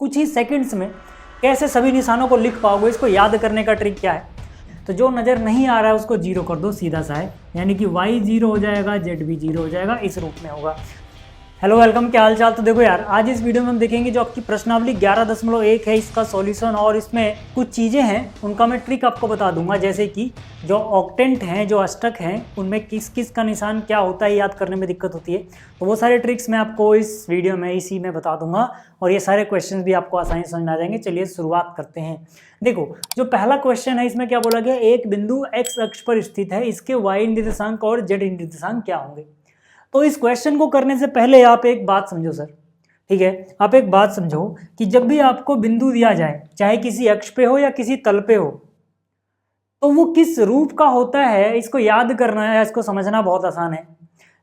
कुछ ही सेकंड्स में कैसे सभी निशानों को लिख पाओगे, इसको याद करने का ट्रिक क्या है। तो जो नज़र नहीं आ रहा है उसको जीरो कर दो, सीधा सा है, यानी कि y जीरो हो जाएगा, z भी जीरो हो जाएगा, इस रूप में होगा। हेलो वेलकम, क्या हाल चाल। तो देखो यार, आज इस वीडियो में हम देखेंगे जो आपकी प्रश्नावली 11.1 है इसका सॉल्यूशन, और इसमें कुछ चीज़ें हैं उनका मैं ट्रिक आपको बता दूंगा, जैसे कि जो ऑक्टेंट हैं, जो अष्टक हैं, उनमें किस किस का निशान क्या होता है, याद करने में दिक्कत होती है। तो वो सारे ट्रिक्स मैं आपको इस वीडियो में इसी में बता दूंगा, और ये सारे क्वेश्चन भी आपको आसानी से समझ में आ जाएंगे। चलिए शुरुआत करते हैं। देखो, जो पहला क्वेश्चन है इसमें क्या बोला गया, एक बिंदु x अक्ष पर स्थित है, इसके y निर्देशांक और z निर्देशांक क्या होंगे। तो इस क्वेश्चन को करने से पहले आप एक बात समझो सर, ठीक है। आप एक बात समझो कि जब भी आपको बिंदु दिया जाए, चाहे किसी अक्ष पे हो या किसी तल पे हो, तो वो किस रूप का होता है, इसको याद करना है, इसको समझना बहुत आसान है।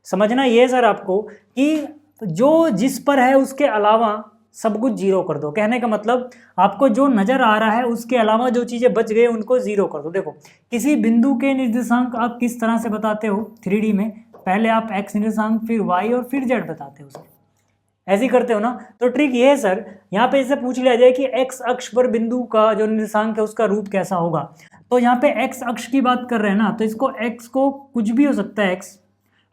समझना ये सर आपको कि जो जिस पर है उसके अलावा सब कुछ जीरो कर दो। कहने का मतलब, आपको जो नजर आ रहा है उसके अलावा जो चीजें बच गए उनको जीरो कर दो। देखो, किसी बिंदु के निर्देशांक आप किस तरह से बताते हो 3D में, पहले आप x निर्देशांक, फिर y और फिर z बताते हो सर, ऐसे ही करते हो ना। तो ट्रिक ये है सर, यहाँ पे इससे पूछ लिया जाए कि x अक्ष पर बिंदु का जो निर्देशांक है उसका रूप कैसा होगा। तो यहाँ पे x अक्ष की बात कर रहे हैं ना, तो इसको x को कुछ भी हो सकता है x,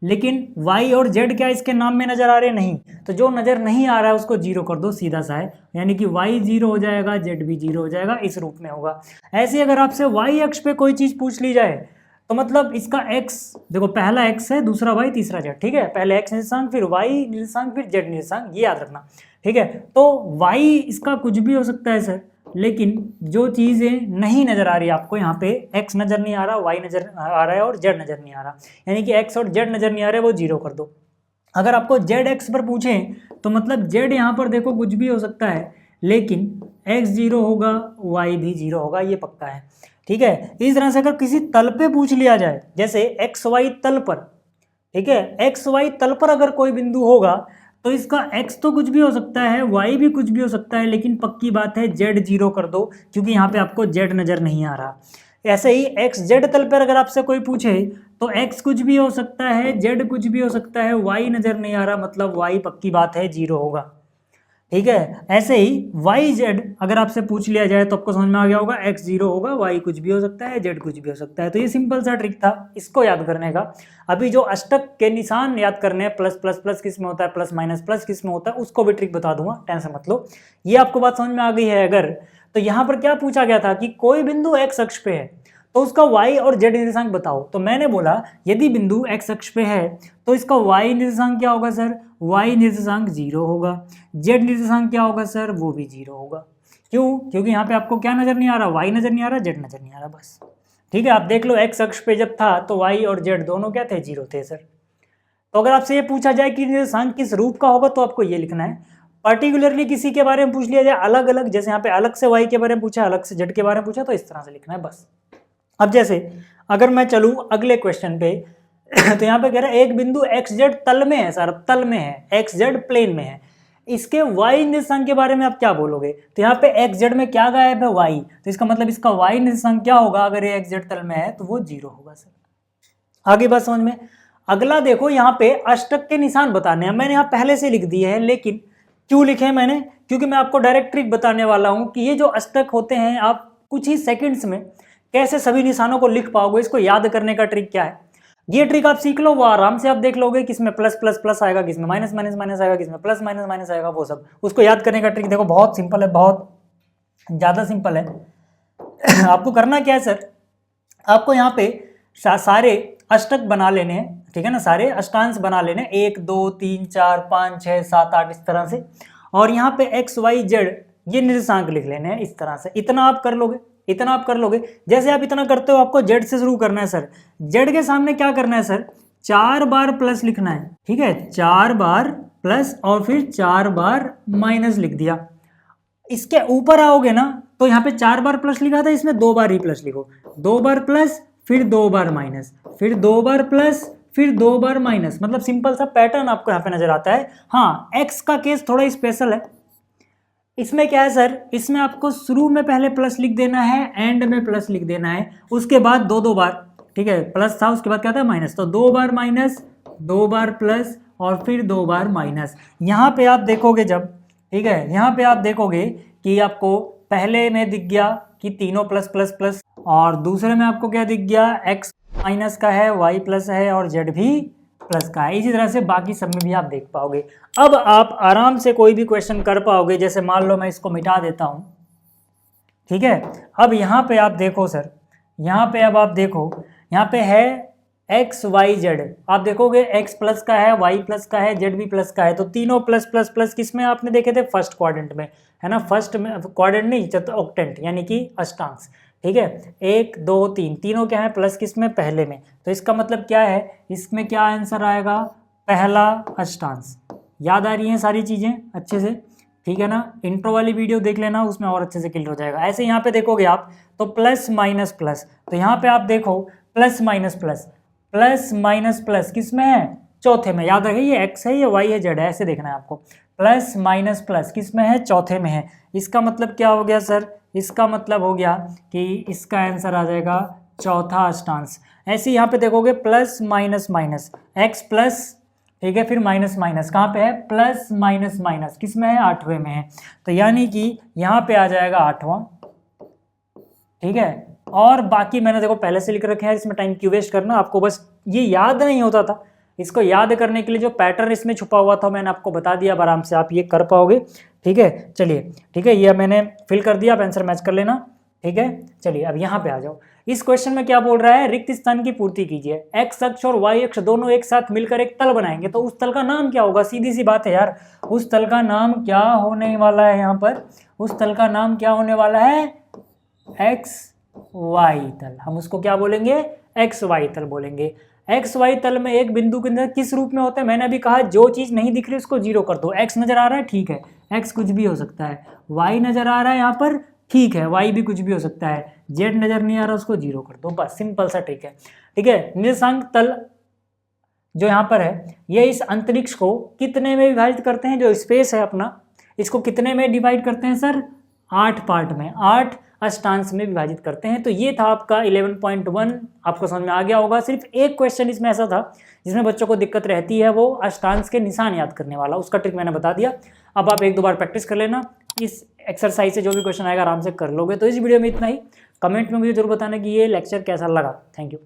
लेकिन y और z क्या इसके नाम में नजर आ रहे नहीं, तो जो नजर नहीं आ रहा है उसको जीरो कर दो, सीधा सा है, यानी कि y जीरो हो जाएगा, z भी जीरो हो जाएगा, इस रूप में होगा। ऐसे अगर आपसे y अक्ष पे कोई चीज पूछ ली जाए, तो मतलब इसका x, देखो पहला x है, दूसरा y, तीसरा z, ठीक है। पहले x निर्देशांक, फिर y निर्देशांक, फिर z निर्देशांक, ये याद रखना, ठीक है। तो y इसका कुछ भी हो सकता है सर, लेकिन जो चीज़ें नहीं नजर आ रही है आपको, यहाँ पे x नजर नहीं आ रहा, y नजर आ रहा है और z नजर नहीं आ रहा, यानी कि x और z नजर नहीं आ रहे, वो जीरो कर दो। अगर आपको zx पर पूछें तो मतलब z यहाँ पर देखो कुछ भी हो सकता है, लेकिन x जीरो होगा, y भी जीरो होगा, ये पक्का है, ठीक है। इस तरह से अगर किसी तल पे पूछ लिया जाए, जैसे एक्स वाई तल पर, ठीक है, एक्स वाई तल पर अगर कोई बिंदु होगा, तो इसका x तो कुछ भी हो सकता है, y भी कुछ भी हो सकता है, लेकिन पक्की बात है z जीरो कर दो, क्योंकि यहाँ पे आपको z नजर नहीं आ रहा। ऐसे ही एक्स जेड तल पर अगर आपसे कोई पूछे, तो x कुछ भी हो सकता है, z कुछ भी हो सकता है, y नजर नहीं आ रहा, मतलब y पक्की बात है जीरो होगा, ठीक है। ऐसे ही वाई जेड अगर आपसे पूछ लिया जाए तो आपको समझ में आ गया होगा, x जीरो होगा, y कुछ भी हो सकता है, z कुछ भी हो सकता है। तो ये सिंपल सा ट्रिक था इसको याद करने का। अभी जो अष्टक के निशान याद करने हैं, प्लस प्लस प्लस किस में होता है, प्लस माइनस प्लस किस में होता है, उसको भी ट्रिक बता दूंगा, टेंशन मत लो। ये आपको बात समझ में आ गई है अगर, तो यहाँ पर क्या पूछा गया था कि कोई बिंदु x अक्ष पे है, तो उसका y और z निर्देशांक बताओ। तो मैंने बोला यदि बिंदु x अक्ष पे है तो इसका y निर्देशांक क्या होगा सर, y निर्देशांक जीरो होगा, z निर्देशांक क्या होगा सर, वो भी जीरो होगा। क्यों? क्योंकि यहाँ पे आपको क्या नजर नहीं आ रहा, y नजर नहीं आ रहा, z नजर नहीं आ रहा, बस, ठीक है। आप देख लो x अक्ष पे जब था तो y और z दोनों क्या थे, जीरो थे सर। तो अगर आपसे ये पूछा जाए कि निर्देशांक किस रूप का होगा, तो आपको ये लिखना है। पर्टिकुलरली किसी के बारे में पूछ लिया जाए अलग अलग, जैसे यहाँ पे अलग से y के बारे में पूछा, अलग से z के बारे में पूछा, तो इस तरह से लिखना है बस। अब जैसे अगर मैं चलूं अगले क्वेश्चन पे, तो यहाँ पे कह रहा है एक बिंदु एक्स जेड तल में है सर, तल में है, एक्स जेड प्लेन में है, इसके y निर्देशांक के बारे में आप क्या बोलोगे। तो यहाँ पे एक्स जेड में क्या गायब है, y, तो इसका मतलब इसका y निर्देशांक क्या होगा, अगर ये एक्स जेड तल में है तो वो जीरो होगा सर। आगे बात समझ में। अगला देखो, यहाँ पे अष्टक के निशान बताने हैं, मैंने यहाँ पहले से लिख दिए हैं, लेकिन क्यों लिखे हैं मैंने, क्योंकि मैं आपको डायरेक्ट ट्रिक बताने वाला हूँ कि ये जो अष्टक होते हैं, आप कुछ ही सेकेंड्स में कैसे सभी निशानों को लिख पाओगे, इसको याद करने का ट्रिक क्या है। ये ट्रिक आप सीख लो, वो आराम से आप देख लोगे, किसमें प्लस प्लस प्लस आएगा, किसमें माइनस माइनस माइनस आएगा, किसमें प्लस माइनस माइनस आएगा, वो सब उसको याद करने का ट्रिक देखो बहुत सिंपल है, बहुत ज़्यादा सिंपल है। आपको करना क्या है सर, आपको यहाँ पे सारे अष्टक बना लेने हैं, ठीक है ना, सारे अष्टांश बना लेने, 1 2 3 4 5 6 7 8 इस तरह से, और यहाँ पे एक्स वाई जेड ये निर्देशांक लिख लेने हैं इस तरह से। इतना आप कर लोगे, इतना आप कर लोगे। जैसे आप इतना करते हो, आपको जेड से शुरू करना है सर। जेड के सामने क्या करना है सर, 4 बार प्लस लिखना है, ठीक है, 4 बार प्लस और फिर 4 बार माइनस लिख दिया। इसके ऊपर आओगे ना, तो यहाँ पे 4 बार प्लस लिखा था, इसमें 2 बार ही प्लस लिखो, 2 बार प्लस फिर 2 बार माइनस, फिर 2 बार प्लस फिर 2 बार माइनस, मतलब सिंपल सा पैटर्न आपको यहाँ पे नजर आता है। हाँ, एक्स का केस थोड़ा स्पेशल है, इसमें क्या है सर, इसमें आपको शुरू में पहले प्लस लिख देना है, एंड में प्लस लिख देना है, उसके बाद दो बार, ठीक है, प्लस था उसके बाद क्या था, माइनस, तो 2 बार माइनस, 2 बार प्लस और फिर 2 बार माइनस। यहाँ पे आप देखोगे जब ठीक है, यहाँ पे आप देखोगे कि आपको पहले में दिख गया कि तीनों प्लस प्लस प्लस, और दूसरे में आपको क्या दिख गया, x माइनस का है, y प्लस है और z भी प्लस का है। इसी तरह से बाकी सब में भी आप देख पाओगे। अब आप आराम से कोई भी क्वेश्चन कर पाओगे। जैसे मान लो मैं इसको मिटा देता हूँ, ठीक है। अब यहाँ पे आप देखो सर, यहाँ पे अब आप देखो, यहाँ पे है एक्स वाई जेड, आप देखोगे x प्लस का है, y प्लस का है, z भी प्लस का है। तो तीनों प्लस प्लस प्लस किस में आपने देखे थे, फर्स्ट क्वाड्रेंट में, है ना। फर्स्ट में क्वाड्रेंट नहीं, ऑक्टेंट यानी कि अष्टांश, ठीक है। 1 2 3 तीनों क्या है प्लस, किस में, पहले में। तो इसका मतलब क्या है, इसमें क्या आंसर आएगा, पहला अष्टांश। याद आ रही हैं सारी चीज़ें अच्छे से, ठीक है ना। इंट्रो वाली वीडियो देख लेना, उसमें और अच्छे से क्लियर हो जाएगा। ऐसे यहाँ पे देखोगे आप तो प्लस माइनस प्लस, तो यहाँ पे आप देखो plus minus plus, plus minus plus किस में है, चौथे में। याद रखिए ये x है, ये y है, z है, ऐसे देखना है आपको। प्लस माइनस प्लस किस में है, चौथे में है। इसका मतलब क्या हो गया सर, इसका मतलब हो गया कि इसका आंसर आ जाएगा चौथा अष्टांश। ऐसे यहाँ पे देखोगे plus minus minus, x plus, ठीक है, फिर माइनस माइनस कहाँ पे है, प्लस माइनस माइनस किस में है, आठवें में है। तो यानी कि यहाँ पे आ जाएगा आठवां, ठीक है। और बाकी मैंने देखो पहले से लिख रखे हैं, इसमें टाइम क्यों वेस्ट करना, आपको बस ये याद नहीं होता था। इसको याद करने के लिए जो पैटर्न इसमें छुपा हुआ था मैंने आपको बता दिया, आराम से आप ये कर पाओगे, ठीक है। चलिए ठीक है, ये मैंने फिल कर दिया, आप आंसर मैच कर लेना, ठीक है। चलिए अब यहाँ पे आ जाओ। इस क्वेश्चन में क्या बोल रहा है, रिक्त स्थान की पूर्ति कीजिए। एक्स अक्ष और वाई अक्ष दोनों एक साथ मिलकर एक तल बनाएंगे, तो उस तल का नाम क्या होगा, सीधी सी बात है यार। उस तल का नाम क्या होने वाला है, यहाँ पर उस तल का नाम क्या होने वाला है, एक्स वाई तल। हम उसको क्या बोलेंगे, एक्स वाई तल बोलेंगे। एक्स वाई तल में एक बिंदु के अंदर किस रूप में होता है, मैंने अभी कहा जो चीज नहीं दिख रही उसको जीरो कर दो। एक्स नजर आ रहा है, ठीक है, एक्स कुछ भी हो सकता है। वाई नजर आ रहा है यहाँ पर, ठीक है, वाई भी कुछ भी हो सकता है। जेड नजर नहीं आ रहा, उसको जीरो कर दो, बस सिंपल सा ट्रिक है, ठीक है। निर्देशांक तल जो यहाँ पर है, ये इस अंतरिक्ष को कितने में विभाजित करते हैं, जो स्पेस है अपना, इसको कितने में डिवाइड करते हैं सर, 8 पार्ट में, 8 अष्टांश में विभाजित करते हैं। तो ये था आपका 11.1, आपको समझ में आ गया होगा। सिर्फ एक क्वेश्चन इसमें ऐसा था जिसमें बच्चों को दिक्कत रहती है, वो अष्टांश के निशान याद करने वाला, उसका ट्रिक मैंने बता दिया। अब आप 1-2 बार प्रैक्टिस कर लेना, इस एक्सरसाइज से जो भी क्वेश्चन आएगा आराम से कर लोगे। तो इस वीडियो में इतना ही। कमेंट में मुझे जरूर बताना कि ये लेक्चर कैसा लगा। Thank you.